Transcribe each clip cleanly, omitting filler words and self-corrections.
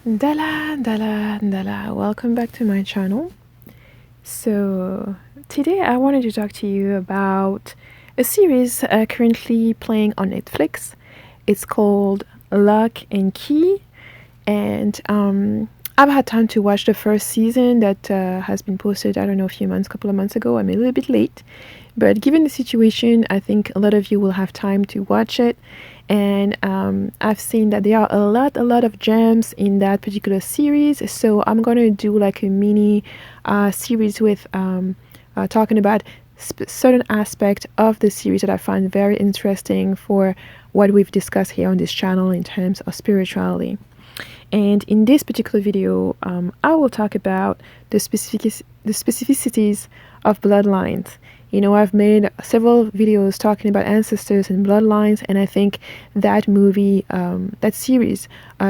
Dala, welcome back to my channel. So, today I wanted to talk to you about a series currently playing on Netflix. It's called Locke and Key, and I've had time to watch the first season that has been posted, I don't know, couple of months ago. I'm a little bit late, but given the situation, I think a lot of you will have time to watch it. And I've seen that there are a lot of gems in that particular series. So I'm gonna do like a mini series with talking about certain aspect of the series that I find very interesting for what we've discussed here on this channel in terms of spirituality. And in this particular video, I will talk about the specificities of bloodlines. I've made several videos talking about ancestors and bloodlines, and I think that movie, that series,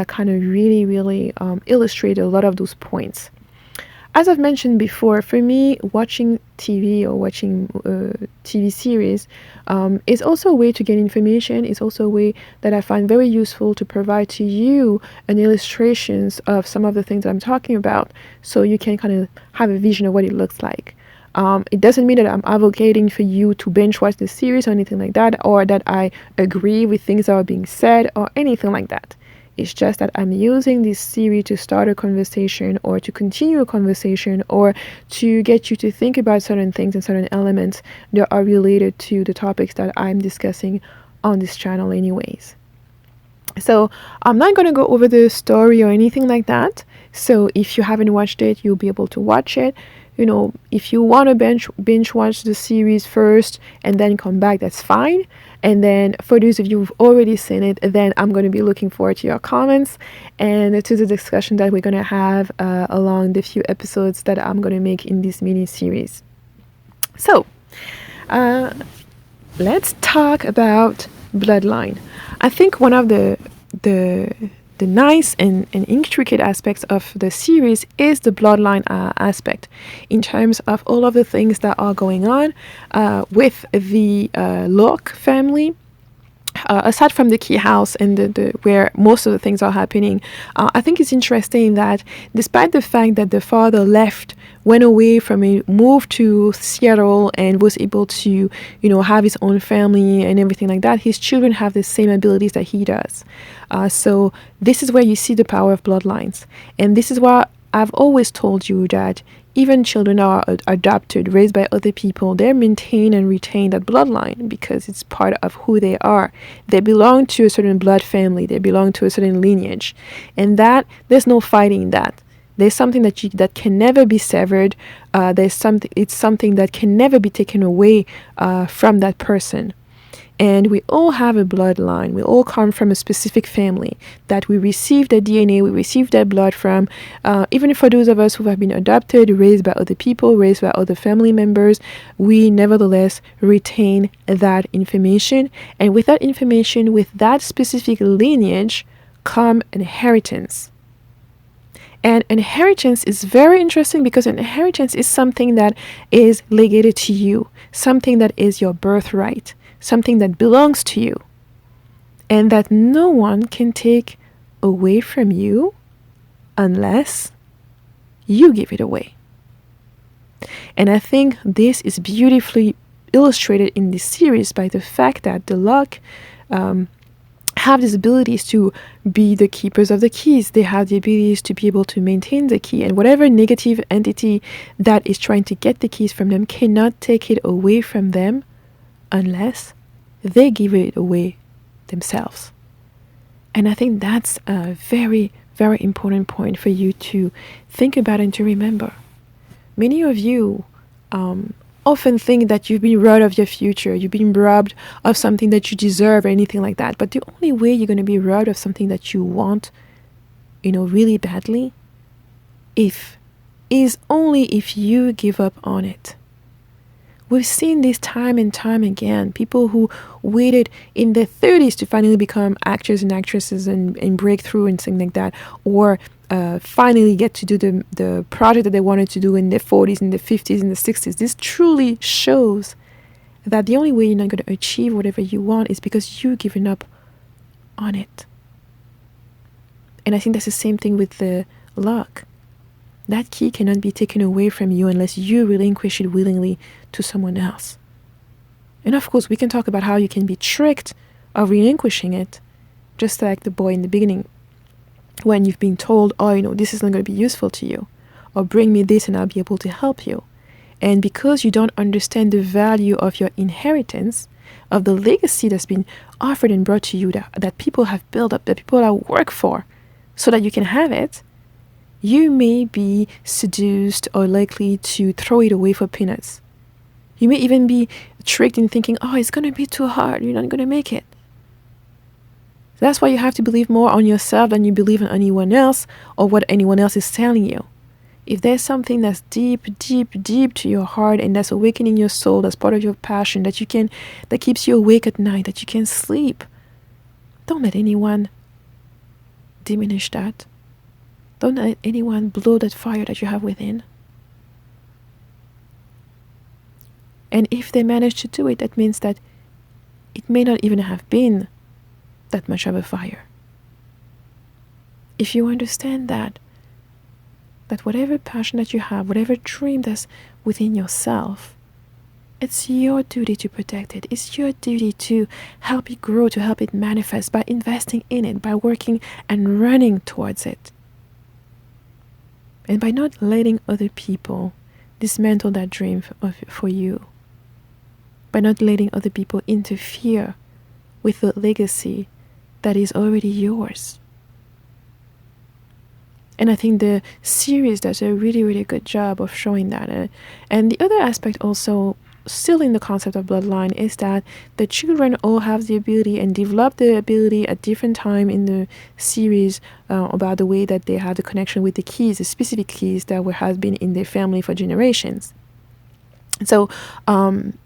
kind of really illustrated a lot of those points. As I've mentioned before, for me, watching TV or watching TV series is also a way to get information. It's also a way that I find very useful to provide to you an illustrations of some of the things that I'm talking about, so you can kind of have a vision of what it looks like. It doesn't mean that I'm advocating for you to binge watch the series or anything like that, or that I agree with things that are being said or anything like that. It's just that I'm using this series to start a conversation or to continue a conversation or to get you to think about certain things and certain elements that are related to the topics that I'm discussing on this channel anyways. So I'm not going to go over the story or anything like that. So if you haven't watched it, you'll be able to watch it. If you want to binge watch the series first and then come back, that's fine. And then for those of you who've already seen it, then I'm going to be looking forward to your comments and to the discussion that we're going to have along the few episodes that I'm going to make in this mini series. So let's talk about Bloodline. I think one of the nice and intricate aspects of the series is the bloodline aspect, in terms of all of the things that are going on with the Locke family. Aside from the key house and the where most of the things are happening, I think it's interesting that despite the fact that the father went away from it, moved to Seattle, and was able to, have his own family and everything like that, his children have the same abilities that he does. So this is where you see the power of bloodlines, and this is why I've always told you that even children are adopted, raised by other people, they maintain and retain that bloodline because it's part of who they are. They belong to a certain blood family. They belong to a certain lineage. And that, there's no fighting that. There's something that can never be severed. It's something that can never be taken away from that person. And we all have a bloodline. We all come from a specific family that we receive the DNA, we receive that blood from. Even for those of us who have been adopted, raised by other people, raised by other family members, we nevertheless retain that information. And with that information, with that specific lineage, come inheritance. And inheritance is very interesting because inheritance is something that is legated to you, something that is your birthright, something that belongs to you, and that no one can take away from you unless you give it away. And I think this is beautifully illustrated in this series by the fact that the Locke have these abilities to be the keepers of the keys. They have the abilities to be able to maintain the key, and whatever negative entity that is trying to get the keys from them cannot take it away from them unless they give it away themselves. And I think that's a very, very important point for you to think about and to remember. Many of you often think that you've been robbed of your future, you've been robbed of something that you deserve or anything like that. But the only way you're going to be robbed of something that you want, really badly, is only if you give up on it. We've seen this time and time again. People who waited in their 30s to finally become actors and actresses and break through and things like that, or finally get to do the project that they wanted to do in their 40s, in their 50s, in the 60s. This truly shows that the only way you're not going to achieve whatever you want is because you've given up on it. And I think that's the same thing with the lock. That key cannot be taken away from you unless you relinquish it willingly to someone else. And of course, we can talk about how you can be tricked of relinquishing it, just like the boy in the beginning, when you've been told, oh, this is not going to be useful to you, or bring me this and I'll be able to help you. And because you don't understand the value of your inheritance, of the legacy that's been offered and brought to you, that people have built up, that people have worked for, so that you can have it, you may be seduced or likely to throw it away for peanuts. You may even be tricked in thinking, oh, it's going to be too hard, you're not going to make it. That's why you have to believe more on yourself than you believe in anyone else or what anyone else is telling you. If there's something that's deep, deep, deep to your heart and that's awakening your soul, that's part of your passion, that keeps you awake at night, that you can sleep, don't let anyone diminish that. Don't let anyone blow that fire that you have within. And if they manage to do it, that means that it may not even have been that much of a fire. If you understand that whatever passion that you have, whatever dream that's within yourself, it's your duty to protect it. It's your duty to help it grow, to help it manifest by investing in it, by working and running towards it. And by not letting other people dismantle that dream for you. By not letting other people interfere with the legacy that is already yours. And I think the series does a really, really good job of showing that. And the other aspect also, still in the concept of bloodline, is that the children all have the ability and develop the ability at different time in the series about the way that they have the connection with the keys, the specific keys that have been in their family for generations. So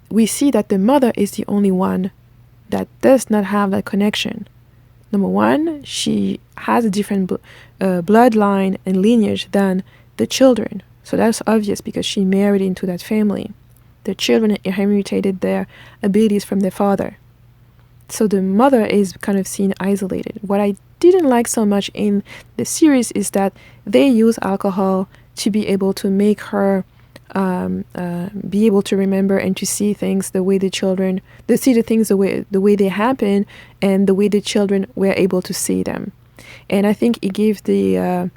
we see that the mother is the only one that does not have that connection. Number one, she has a different bloodline and lineage than the children. So that's obvious because she married into that family. The children inherited their abilities from their father. So the mother is kind of seen isolated. What I didn't like so much in the series is that they use alcohol to be able to make her be able to remember and to see things the way the children, they see the things the way they happen and the way the children were able to see them. And I think it gave the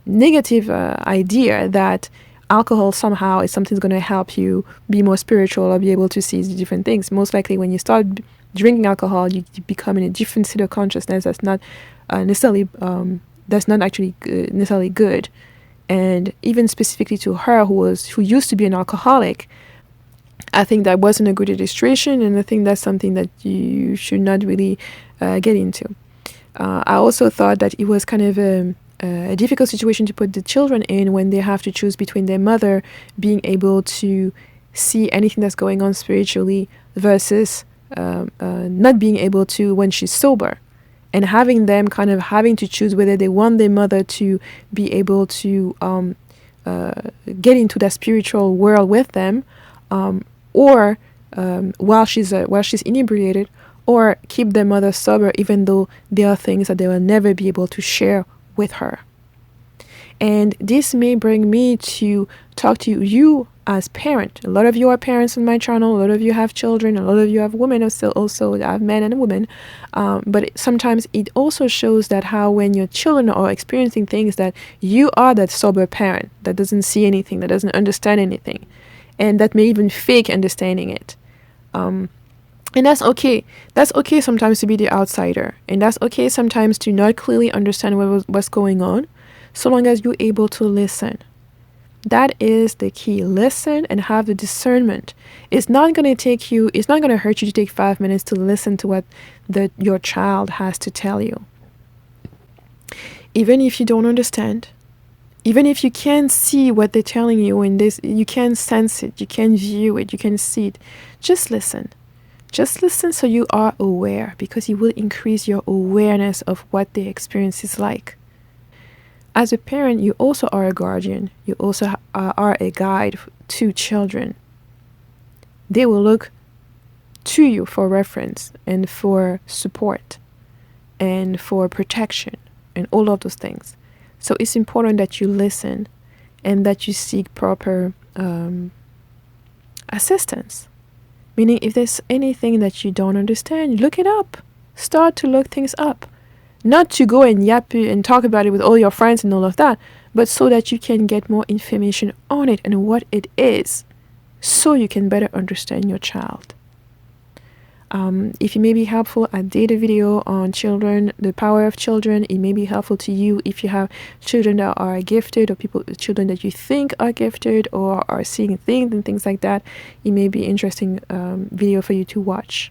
negative idea that alcohol somehow is something that's going to help you be more spiritual or be able to see different things. Most likely when you start drinking alcohol, you become in a different state of consciousness that's not necessarily necessarily good. And even specifically to her, who used to be an alcoholic, I think that wasn't a good illustration, and I think that's something that you should not really get into. I also thought that it was kind of a difficult situation to put the children in when they have to choose between their mother being able to see anything that's going on spiritually versus not being able to when she's sober. And having them kind of having to choose whether they want their mother to be able to get into that spiritual world with them, or while she's inebriated, or keep their mother sober, even though there are things that they will never be able to share with her. And this may bring me to talk to you as parent. A lot of you are parents on my channel. A lot of you have children. A lot of you have women. Also have men and women. But sometimes it also shows that how when your children are experiencing things that you are that sober parent that doesn't see anything, that doesn't understand anything, and that may even fake understanding it. And that's okay. That's okay sometimes to be the outsider. And that's okay sometimes to not clearly understand what's going on, so long as you're able to listen. That is the key. Listen and have the discernment. It's not going to hurt you to take 5 minutes to listen to what your child has to tell you. Even if you don't understand, even if you can't see what they're telling you in this, you can sense it, you can view it, you can see it. Just listen. Just listen so you are aware, because it will increase your awareness of what the experience is like. As a parent, you also are a guardian. You also are a guide to children. They will look to you for reference and for support. and for protection and all of those things. So it's important that you listen and that you seek proper assistance. Meaning, if there's anything that you don't understand, look it up. Start to look things up. Not to go and yap and talk about it with all your friends and all of that, but so that you can get more information on it and what it is, so you can better understand your child. If it may be helpful, I did a video on children, the power of children. It may be helpful to you if you have children that are gifted, or children that you think are gifted or are seeing things and things like that. It may be an interesting video for you to watch.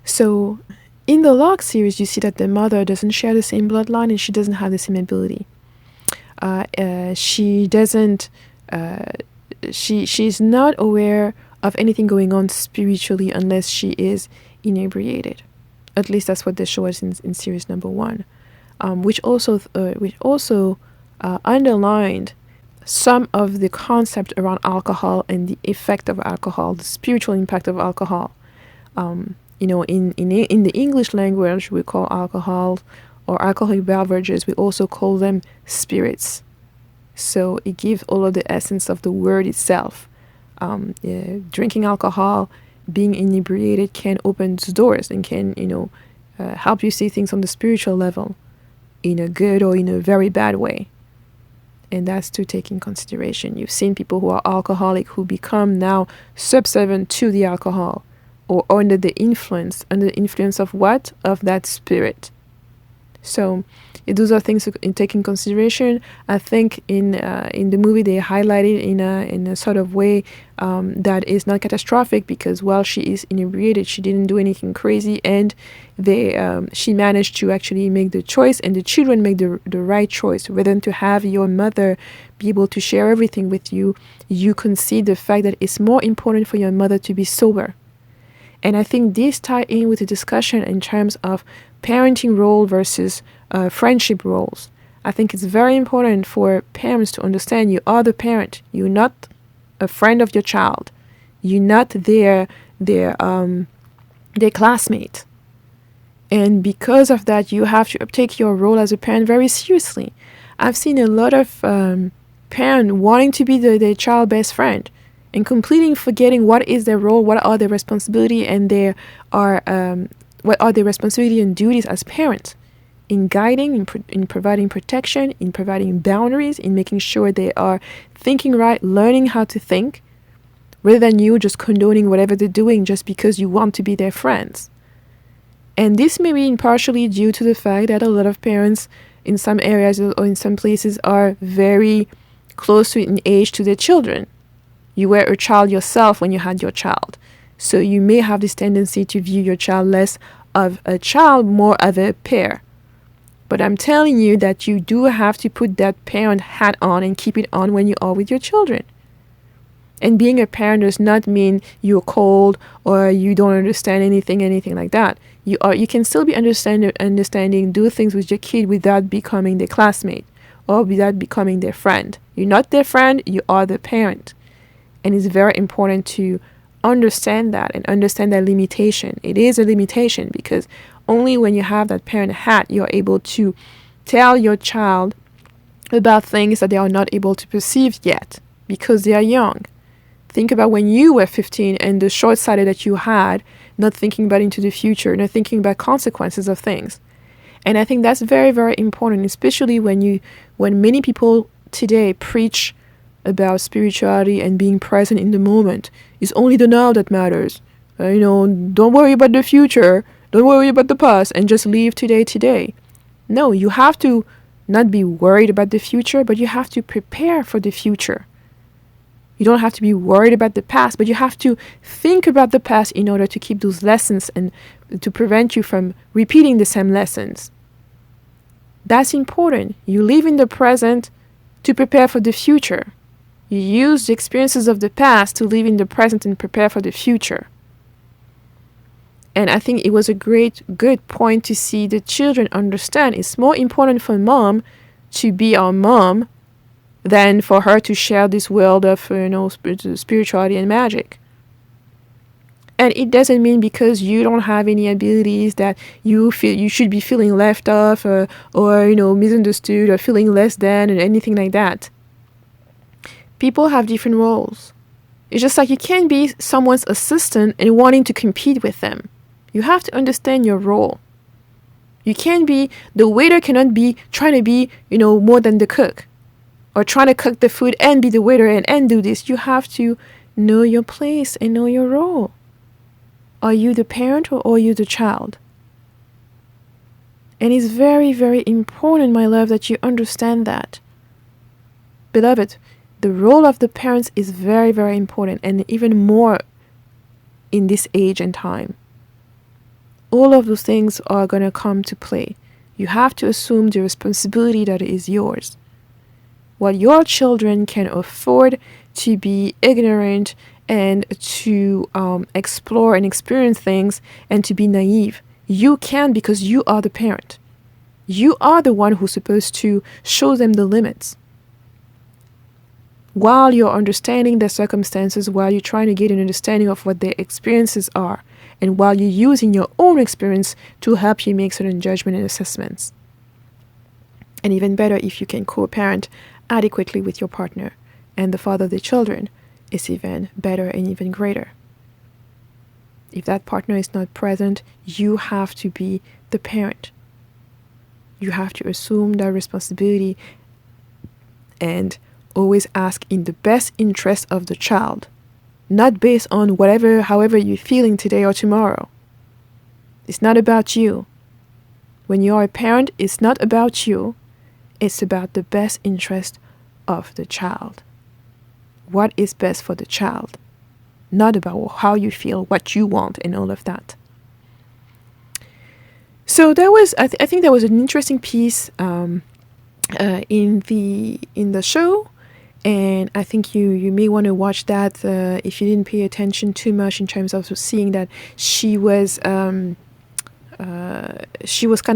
So in the Locke series, you see that the mother doesn't share the same bloodline and she doesn't have the same ability. She's not aware of anything going on spiritually unless she is inebriated. At least that's what they show us in series number 1, which also underlined some of the concept around alcohol and the effect of alcohol, the spiritual impact of alcohol. In the English language, we call alcohol or alcoholic beverages, we also call them spirits. So it gives all of the essence of the word itself. Drinking alcohol, being inebriated can open doors and can, help you see things on the spiritual level in a good or in a very bad way. And that's to take in consideration. You've seen people who are alcoholic who become now subservient to the alcohol or under the influence of what? Of that spirit. So those are things to take in consideration. I think in the movie they highlighted in a sort of way that is not catastrophic, because while she is inebriated, she didn't do anything crazy, and she managed to actually make the choice, and the children make the right choice. Rather than to have your mother be able to share everything with you, you concede the fact that it's more important for your mother to be sober. And I think this ties in with the discussion in terms of parenting role versus friendship roles. I think it's very important for parents to understand you are the parent. You're not a friend of your child. You're not their classmate. And because of that, you have to take your role as a parent very seriously. I've seen a lot of parents wanting to be their child's best friend and completely forgetting what is their role, what are their responsibility, and what are their responsibility and duties as parents in guiding, in providing protection, in providing boundaries, in making sure they are thinking right, learning how to think, rather than you just condoning whatever they're doing just because you want to be their friends. And this may be partially due to the fact that a lot of parents in some areas or in some places are very close to in age to their children. You were a child yourself when you had your child. So you may have this tendency to view your child less of a child, more of a peer. But I'm telling you that you do have to put that parent hat on and keep it on when you are with your children. And being a parent does not mean you're cold or you don't understand anything like that. You can still be understanding, do things with your kid without becoming their classmate or without becoming their friend. You're not their friend, you are the parent. And it's very important to understand that and understand that limitation. It is a limitation because only when you have that parent hat, you're able to tell your child about things that they are not able to perceive yet because they are young. Think about when you were 15 and the short-sighted that you had, not thinking about into the future, not thinking about consequences of things. And I think that's very, very important, especially when many people today preach about spirituality and being present in the moment. It's only the now that matters. Don't worry about the future, don't worry about the past, and just live today. No, you have to not be worried about the future, but you have to prepare for the future. You don't have to be worried about the past, but you have to think about the past in order to keep those lessons and to prevent you from repeating the same lessons. That's important. You live in the present to prepare for the future. You use the experiences of the past to live in the present and prepare for the future. And I think it was a good point to see the children understand it's more important for mom to be our mom than for her to share this world of spirituality and magic. And it doesn't mean because you don't have any abilities that you feel you should be feeling left off, or misunderstood, or feeling less than, and anything like that. People have different roles. It's just like you can't be someone's assistant and wanting to compete with them. You have to understand your role. You can't be, the waiter cannot be trying to be, more than the cook, or trying to cook the food and be the waiter and do this. You have to know your place and know your role. Are you the parent or are you the child? And it's very, very important, my love, that you understand that. Beloved, the role of the parents is very, very important, and even more in this age and time. All of those things are going to come to play. You have to assume the responsibility that is yours. While your children can afford to be ignorant and to explore and experience things and to be naive, you can, because you are the parent. You are the one who's supposed to show them the limits. While you're understanding their circumstances, while you're trying to get an understanding of what their experiences are, and while you're using your own experience to help you make certain judgment and assessments. And even better, if you can co-parent adequately with your partner and the father of the children, is even better and even greater. If that partner is not present, you have to be the parent. You have to assume that responsibility and always ask in the best interest of the child, not based on however you're feeling today or tomorrow. It's not about you. When you're a parent, it's not about you. It's about the best interest of the child. What is best for the child? Not about how you feel, what you want, and all of that. So that was, I think that was an interesting piece in the show. And I think you may want to watch that if you didn't pay attention too much, in terms of seeing that she was kind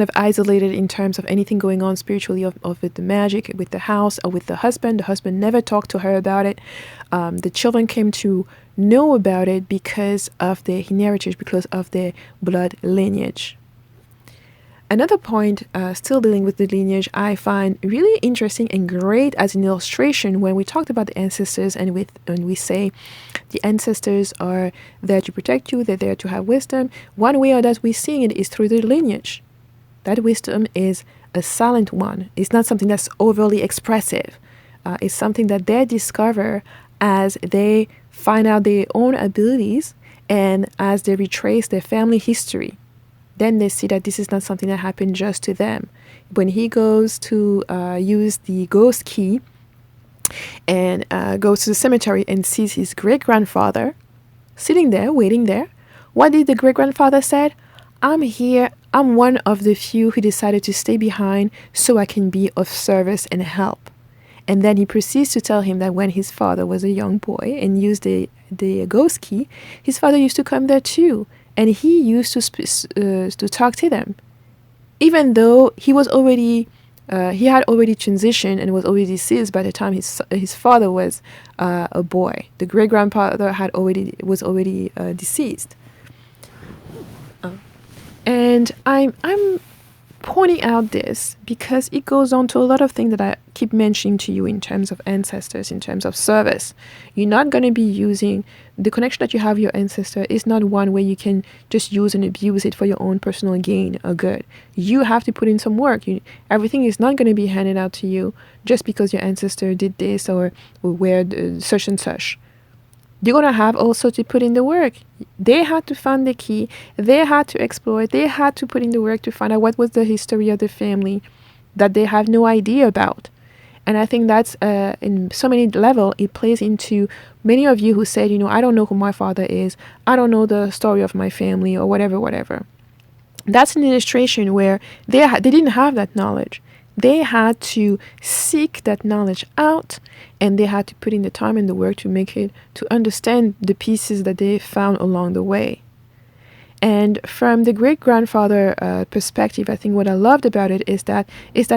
of isolated in terms of anything going on spiritually of with the magic, with the house, or with the husband. The husband never talked to her about it. The children came to know about it because of their heritage, because of their blood lineage. Another point, still dealing with the lineage, I find really interesting and great as an illustration when we talked about the ancestors, and we say the ancestors are there to protect you, they're there to have wisdom. One way that we're seeing it is through the lineage. That wisdom is a silent one. It's not something that's overly expressive. It's something that they discover as they find out their own abilities and as they retrace their family history. Then they see that this is not something that happened just to them. When he goes to use the ghost key and goes to the cemetery and sees his great-grandfather sitting there, waiting there, what did the great-grandfather say? I'm here. I'm one of the few who decided to stay behind so I can be of service and help. And then he proceeds to tell him that when his father was a young boy and used the ghost key, his father used to come there too. And he used to talk to them, even though he was already he had already transitioned and was already deceased by the time his father was a boy. The great grandfather was already deceased. And I'm pointing out this because it goes on to a lot of things that I keep mentioning to you in terms of ancestors, in terms of service. You're not going to be using the connection that you have with your ancestor is not one where you can just use and abuse it for your own personal gain or good. You have to put in some work. Everything is not going to be handed out to you just because your ancestor did this or wear such and such. You're going to have also to put in the work. They had to find the key. They had to explore. They had to put in the work to find out what was the history of the family that they have no idea about. And I think that's in so many levels, it plays into many of you who said, I don't know who my father is. I don't know the story of my family or whatever. That's an illustration where they didn't have that knowledge. They had to seek that knowledge out, and they had to put in the time and the work to make it, to understand the pieces that they found along the way. And from the great-grandfather perspective, I think what I loved about it is that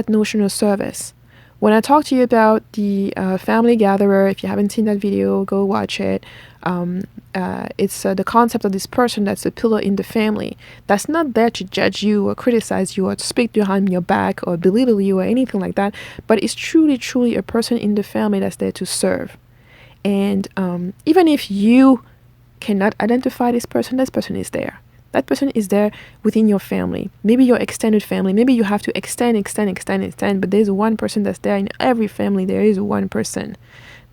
notion of service. When I talk to you about the family gatherer, if you haven't seen that video, go watch it. It's the concept of this person that's a pillar in the family, that's not there to judge you or criticize you or to speak behind your back or belittle you or anything like that, but it's truly a person in the family that's there to serve. And even if you cannot identify this person is there. That person is there within your family, maybe your extended family. Maybe you have to extend, but there's one person that's there. In every family there is one person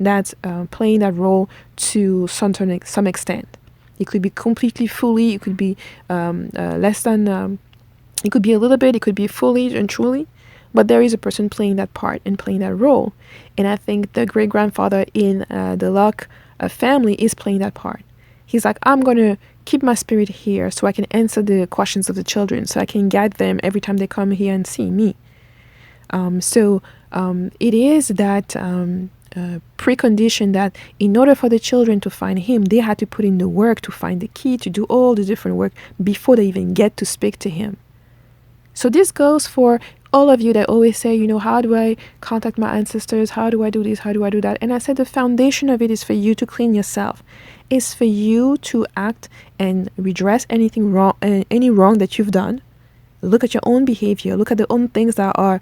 that's playing that role to some extent. It could be completely, fully, it could be less than, it could be a little bit, it could be fully and truly, but there is a person playing that part and playing that role. And I think the great-grandfather in the Locke family is playing that part. He's like, I'm going to keep my spirit here so I can answer the questions of the children, so I can guide them every time they come here and see me. It is that precondition that in order for the children to find him, they had to put in the work to find the key, to do all the different work before they even get to speak to him. So this goes for all of you that always say, how do I contact my ancestors? How do I do this? How do I do that? And I said the foundation of it is for you to clean yourself. It's for you to act and redress anything wrong, any wrong that you've done. Look at your own behavior. Look at the own things that are,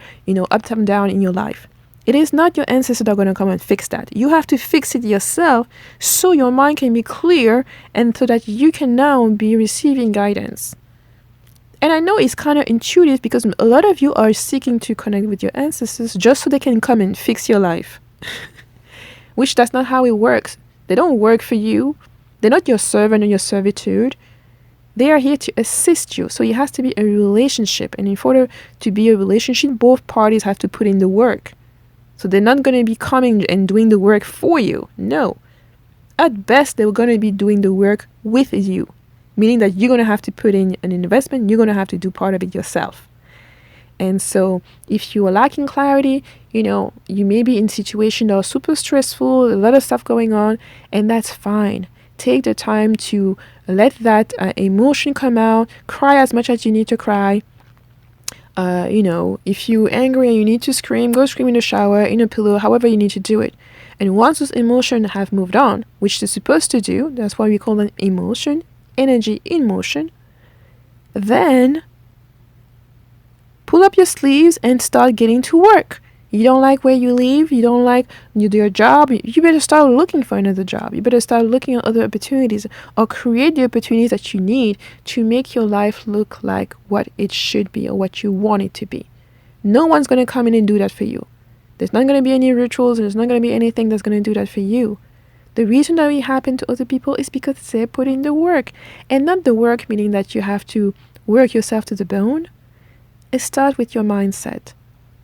up and down in your life. It is not your ancestors that are going to come and fix that. You have to fix it yourself so your mind can be clear and so that you can now be receiving guidance. And I know it's kind of intuitive because a lot of you are seeking to connect with your ancestors just so they can come and fix your life. Which that's not how it works. They don't work for you. They're not your servant or your servitude. They are here to assist you. So it has to be a relationship. And in order to be a relationship, both parties have to put in the work. So they're not going to be coming and doing the work for you. No. At best, they're going to be doing the work with you. Meaning that you're going to have to put in an investment. You're going to have to do part of it yourself. And so if you are lacking clarity, you may be in situations that are super stressful, a lot of stuff going on, and that's fine. Take the time to let that emotion come out. Cry as much as you need to cry. If you're angry and you need to scream, go scream in the shower, in a pillow, however you need to do it. And once those emotions have moved on, which they're supposed to do, that's why we call them emotion, energy in motion, then pull up your sleeves and start getting to work. You don't like where you live, you don't like your job, you better start looking for another job. You better start looking at other opportunities or create the opportunities that you need to make your life look like what it should be or what you want it to be. No one's going to come in and do that for you. There's not going to be any rituals, there's not going to be anything that's going to do that for you. The reason that it happened to other people is because they're putting the work. And not the work meaning that you have to work yourself to the bone. It starts with your mindset.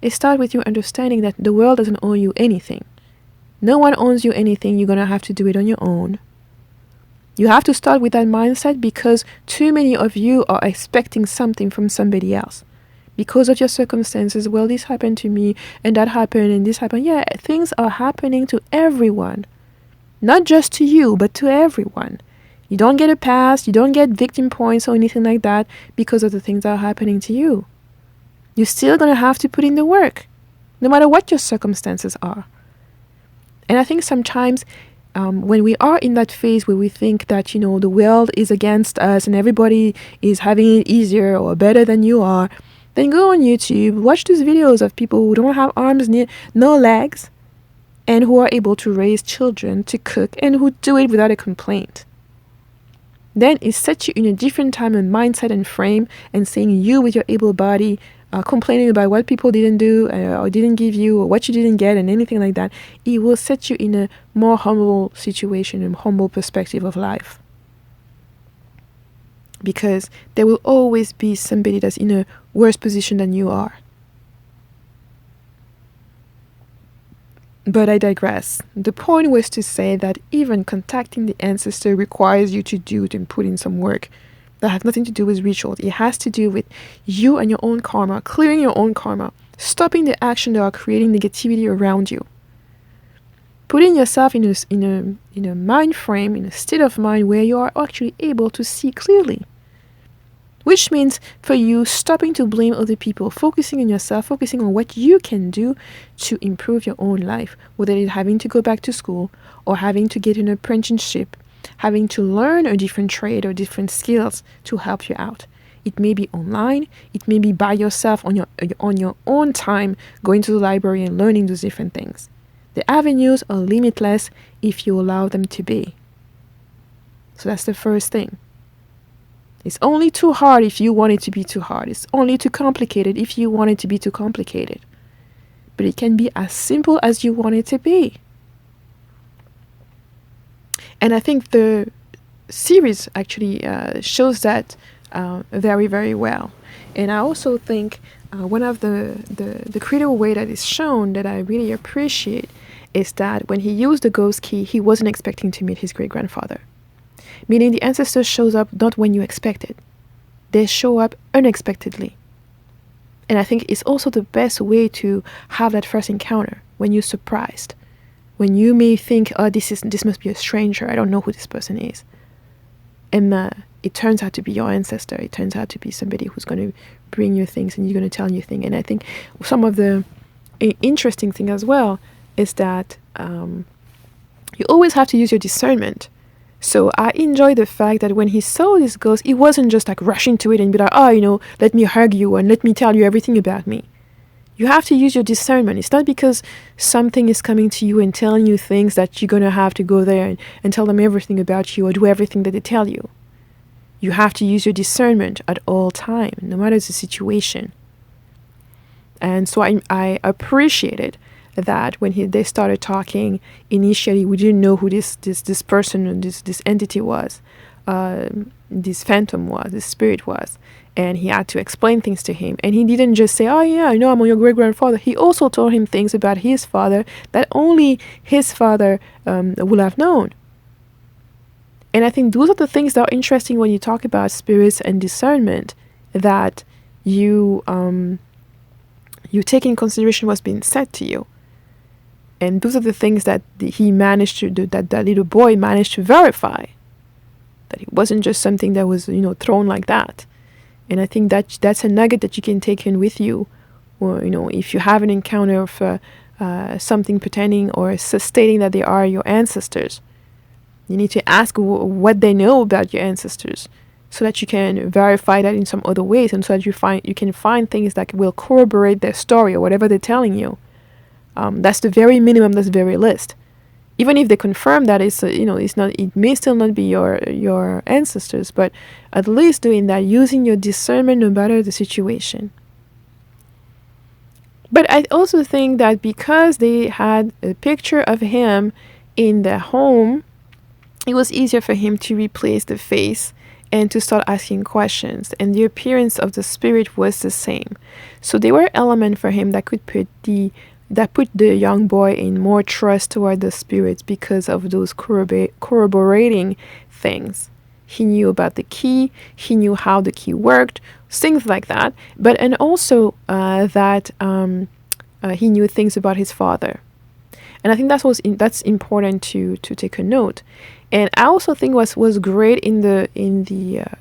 It starts with you understanding that the world doesn't owe you anything. No one owns you anything. You're going to have to do it on your own. You have to start with that mindset because too many of you are expecting something from somebody else. Because of your circumstances, well, this happened to me and that happened and this happened. Yeah, things are happening to everyone. Not just to you, but to everyone. You don't get a pass, you don't get victim points or anything like that because of the things that are happening to you. You're still going to have to put in the work, no matter what your circumstances are. And I think sometimes when we are in that phase where we think that, the world is against us and everybody is having it easier or better than you are, then go on YouTube, watch these videos of people who don't have arms, no legs, and who are able to raise children, to cook, and who do it without a complaint. Then it sets you in a different time and mindset and frame, and seeing you with your able body, complaining about what people didn't do or didn't give you or what you didn't get and anything like that. It will set you in a more humble situation and humble perspective of life. Because there will always be somebody that's in a worse position than you are. But I digress. The point was to say that even contacting the ancestor requires you to do it and put in some work that has nothing to do with rituals. It has to do with you and your own karma, clearing your own karma, stopping the action that are creating negativity around you. Putting yourself in a mind frame, in a state of mind where you are actually able to see clearly. which means for you stopping to blame other people, focusing on yourself, focusing on what you can do to improve your own life, whether it's having to go back to school or having to get an apprenticeship, having to learn a different trade or different skills to help you out. It may be online, it may be by yourself on your own time, going to the library and learning those different things. The avenues are limitless if you allow them to be. So that's the first thing. It's only too hard if you want it to be too hard. It's only too complicated if you want it to be too complicated. But it can be as simple as you want it to be. And I think the series actually shows that very, very well. And I also think one of the critical way that is shown that I really appreciate is that when he used the ghost key, he wasn't expecting to meet his great-grandfather. Meaning the ancestors shows up not when you expect it. They show up unexpectedly. And I think it's also the best way to have that first encounter, when you're surprised. When you may think, oh, this must be a stranger, I don't know who this person is. And it turns out to be your ancestor. It turns out to be somebody who's going to bring you things and you're going to tell you things. And I think some of the interesting thing as well is that you always have to use your discernment. So I enjoy the fact that when he saw this ghost, he wasn't just like rushing to it and be like, oh, let me hug you and let me tell you everything about me. You have to use your discernment. It's not because something is coming to you and telling you things that you're going to have to go there and tell them everything about you or do everything that they tell you. You have to use your discernment at all times, no matter the situation. And so I appreciated that when they started talking, initially we didn't know who this person, this entity was, this phantom was, this spirit was. And he had to explain things to him. And he didn't just say, oh yeah, I know I'm your great-grandfather. He also told him things about his father that only his father would have known. And I think those are the things that are interesting when you talk about spirits and discernment, that you take in consideration what's being said to you. And those are the things that he managed to do, that little boy managed to verify. That it wasn't just something that was, thrown like that. And I think that's a nugget that you can take in with you. Or, if you have an encounter of something pretending or stating that they are your ancestors, you need to ask what they know about your ancestors so that you can verify that in some other ways, and so that you can find things that will corroborate their story or whatever they're telling you. That's the very minimum, that's the very least. Even if they confirm that it may still not be your ancestors, but at least doing that, using your discernment no matter the situation. But I also think that because they had a picture of him in their home, it was easier for him to replace the face and to start asking questions. And the appearance of the spirit was the same. So there were elements for him that could put the young boy in more trust toward the spirits because of those corroborating things. He knew about the key, he knew how the key worked, things like that. And also that he knew things about his father. And I think that's important to take a note. And I also think was great in the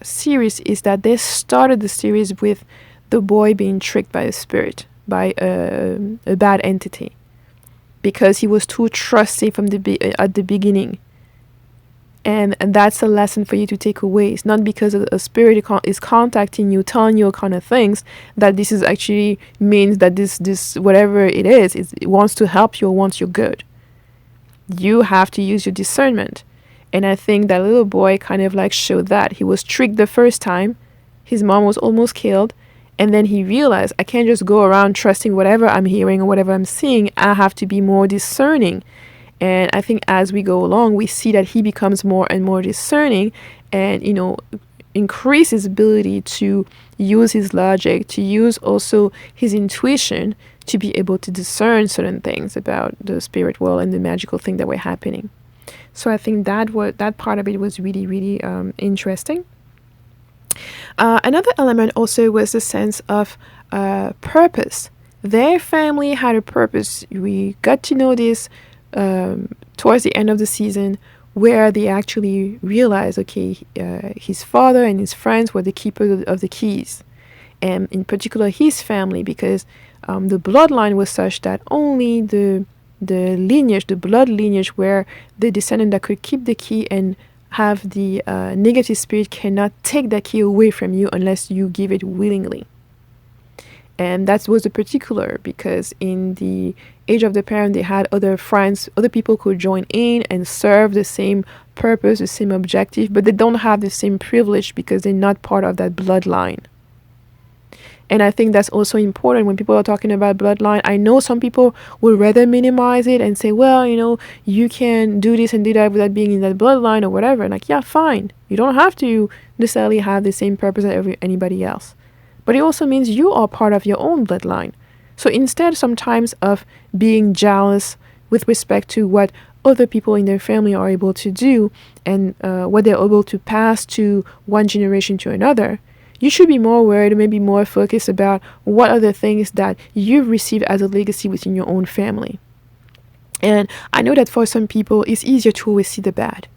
series is that they started the series with the boy being tricked by a spirit, by a bad entity, because he was too trusting at the beginning. And that's a lesson for you to take away. It's not because a spirit is contacting you, telling you all kind of things, that this is actually means that this whatever it is, it wants to help you or wants your good. You have to use your discernment. And I think that little boy kind of like showed that. He was tricked the first time. His mom was almost killed. And then he realized, I can't just go around trusting whatever I'm hearing or whatever I'm seeing. I have to be more discerning. And I think as we go along, we see that he becomes more and more discerning and, increase his ability to use his logic, to use also his intuition to be able to discern certain things about the spirit world and the magical thing that were happening. So I think that part of it was really, really interesting. Another element also was the sense of purpose. Their family had a purpose. We got to know this towards the end of the season where they actually realized, okay, his father and his friends were the keepers of the keys, and in particular his family, because the bloodline was such that only the lineage, the blood lineage, where the descendant that could keep the key and have the negative spirit cannot take that key away from you unless you give it willingly. And that was a particular, because in the age of the parent, they had other friends, other people could join in and serve the same purpose, the same objective, but they don't have the same privilege because they're not part of that bloodline. And I think that's also important when people are talking about bloodline. I know some people will rather minimize it and say, well, you can do this and do that without being in that bloodline or whatever. And like, yeah, fine. You don't have to necessarily have the same purpose as anybody else. But it also means you are part of your own bloodline. So instead, sometimes, of being jealous with respect to what other people in their family are able to do and what they're able to pass to one generation to another, you should be more worried, maybe more focused about what are the things that you've received as a legacy within your own family. And I know that for some people, it's easier to always see the bad.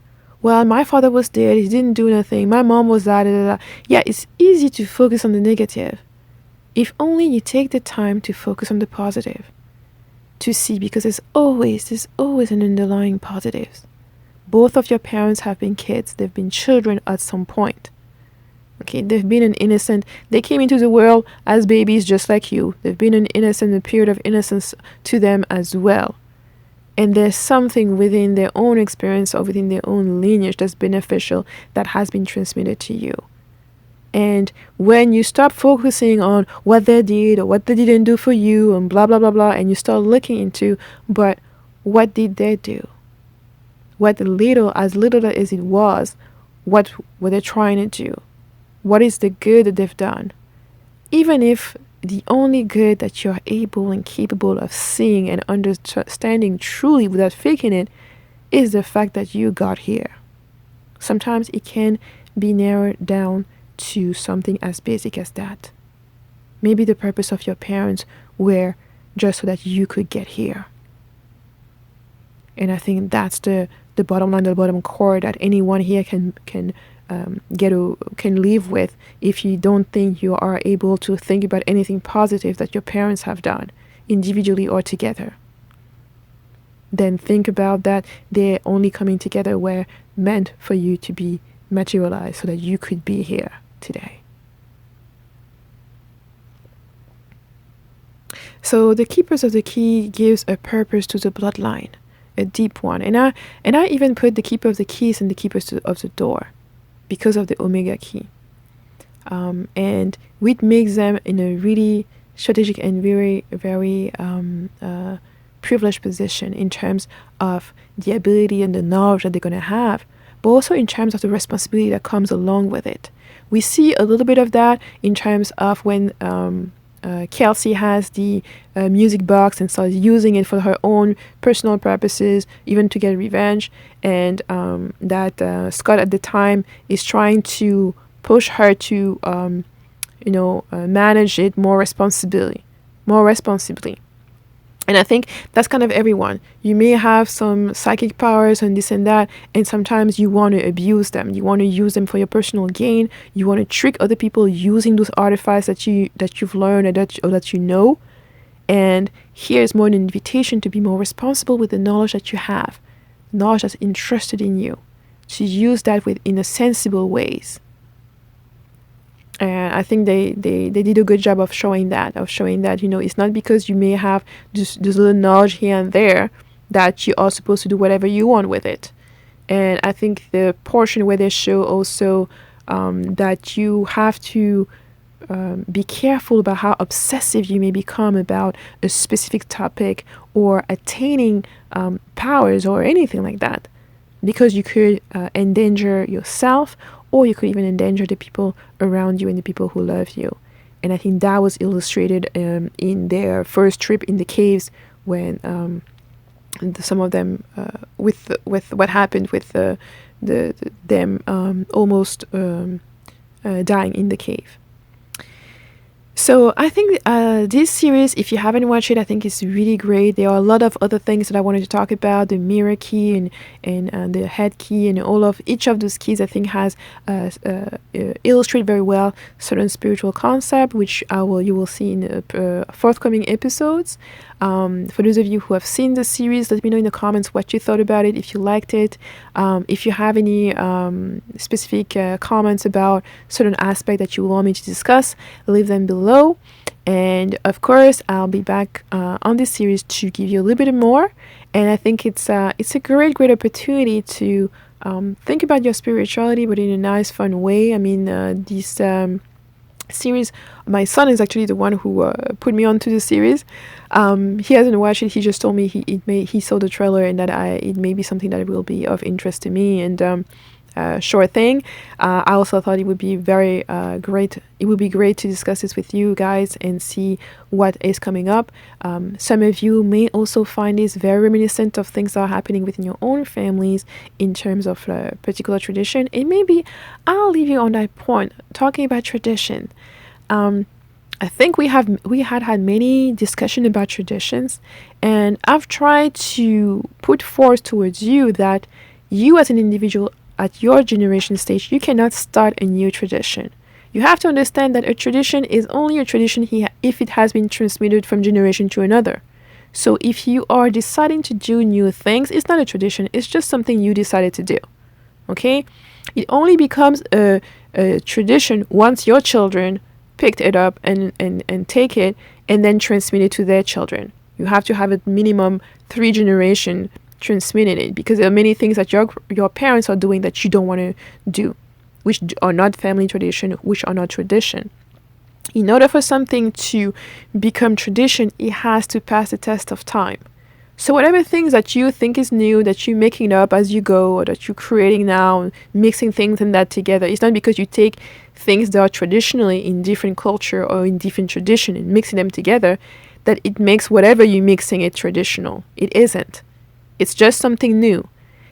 Well, my father was dead, he didn't do nothing, my mom was that. Yeah, it's easy to focus on the negative. If only you take the time to focus on the positive, to see, because there's always an underlying positives. Both of your parents have been kids, they've been children at some point. Okay, they've been an innocent, they came into the world as babies just like you. They've been an innocent, a period of innocence to them as well. And there's something within their own experience or within their own lineage that's beneficial that has been transmitted to you. And when you stop focusing on what they did or what they didn't do for you and blah, blah, blah, blah, and you start looking into, but what did they do? What as little as it was, what were they trying to do? What is the good that they've done? Even if the only good that you're able and capable of seeing and understanding truly without faking it is the fact that you got here. Sometimes it can be narrowed down to something as basic as that. Maybe the purpose of your parents were just so that you could get here. And I think that's the bottom line, the bottom core that anyone here can live with. If you don't think you are able to think about anything positive that your parents have done, individually or together, then think about that they're only coming together were meant for you to be materialized so that you could be here today. So the keepers of the key gives a purpose to the bloodline, a deep one. And I even put the keeper of the keys and the keepers of the door, because of the Omega key. And which makes them in a really strategic and very, very privileged position in terms of the ability and the knowledge that they're going to have, but also in terms of the responsibility that comes along with it. We see a little bit of that in terms of when Kelsey has the music box and starts using it for her own personal purposes, even to get revenge, and that Scott at the time is trying to push her to manage it more responsibly. And I think that's kind of everyone. You may have some psychic powers and this and that, and sometimes you want to abuse them. You want to use them for your personal gain. You want to trick other people using those artifacts that you've learned or that you know. And here's more an invitation to be more responsible with the knowledge that you have, knowledge that's entrusted in you, to use that in a sensible ways. And I think they did a good job of showing that, it's not because you may have this little knowledge here and there that you are supposed to do whatever you want with it. And I think the portion where they show also that you have to be careful about how obsessive you may become about a specific topic or attaining powers or anything like that, because you could endanger yourself, or you could even endanger the people around you and the people who love you. And I think that was illustrated in their first trip in the caves, when some of them, with what happened with them almost dying in the cave. So I think this series, if you haven't watched it, I think it's really great. There are a lot of other things that I wanted to talk about: the mirror key and the head key, and all of each of those keys. I think has illustrate very well certain spiritual concept, which you will see in the forthcoming episodes. For those of you who have seen the series, let me know in the comments what you thought about it, if you liked it. If you have any specific comments about certain aspect that you want me to discuss, leave them below. And of course, I'll be back on this series to give you a little bit more. And I think it's a great opportunity to think about your spirituality, but in a nice, fun way. I mean, this series, my son is actually the one who put me onto the series. He hasn't watched it. He just told me he saw the trailer and that it may be something that will be of interest to me. And sure thing. I also thought it would be very great. It would be great to discuss this with you guys and see what is coming up. Some of you may also find this very reminiscent of things that are happening within your own families in terms of a particular tradition. And maybe I'll leave you on that point, talking about tradition. I think we had many discussions about traditions, and I've tried to put forth towards you that you as an individual at your generation stage, you cannot start a new tradition. You have to understand that a tradition is only a tradition if it has been transmitted from generation to another. So if you are deciding to do new things, it's not a tradition, it's just something you decided to do. Okay? It only becomes a tradition once your children picked it up and take it and then transmit it to their children. You have to have a minimum 3 generations transmitting it, because there are many things that your parents are doing that you don't want to do, which are not family tradition, which are not tradition. In order for something to become tradition, it has to pass the test of time. So whatever things that you think is new, that you're making up as you go, or that you're creating now, mixing things and that together, it's not because you take things that are traditionally in different culture or in different tradition and mixing them together that it makes whatever you're mixing it traditional. It isn't. It's just something new.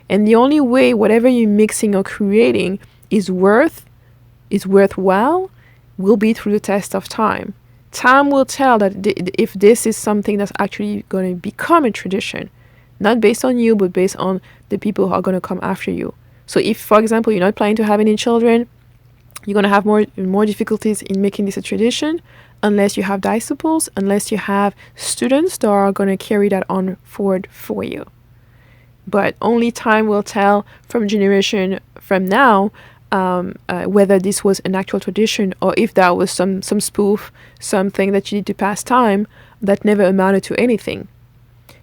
And the only way whatever you're mixing or creating is worthwhile will be through the test of time. Time will tell that if this is something that's actually going to become a tradition, not based on you, but based on the people who are going to come after you. So if, for example, you're not planning to have any children, you're going to have more difficulties in making this a tradition unless you have disciples, unless you have students that are going to carry that on forward for you. But only time will tell from generation from now whether this was an actual tradition or if that was some spoof, something that you need to pass time that never amounted to anything.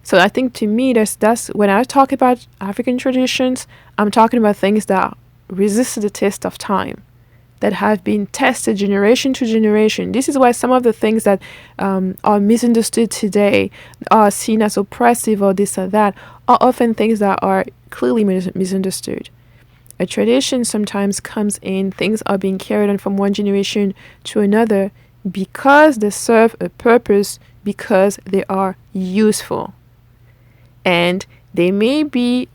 So I think to me, that's when I talk about African traditions, I'm talking about things that resist the test of time, that have been tested generation to generation. This is why some of the things that are misunderstood today, are seen as oppressive or this or that, are often things that are clearly misunderstood. A tradition sometimes comes in, things are being carried on from one generation to another because they serve a purpose, because they are useful. And they may be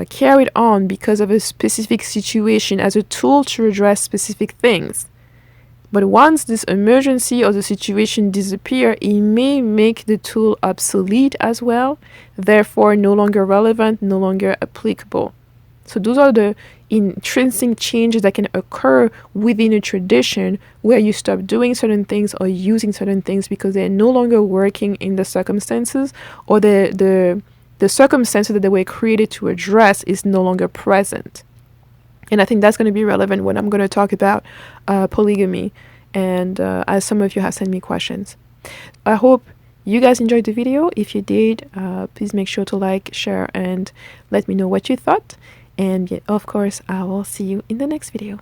carried on because of a specific situation as a tool to address specific things. But once this emergency or the situation disappear, it may make the tool obsolete as well, therefore no longer relevant, no longer applicable. So those are the intrinsic changes that can occur within a tradition where you stop doing certain things or using certain things because they're no longer working in the circumstances, or the circumstances that they were created to address is no longer present. And I think that's going to be relevant when I'm going to talk about polygamy, and as some of you have sent me questions. I hope you guys enjoyed the video. If you did, please make sure to like, share, and let me know what you thought. And of course, I will see you in the next video.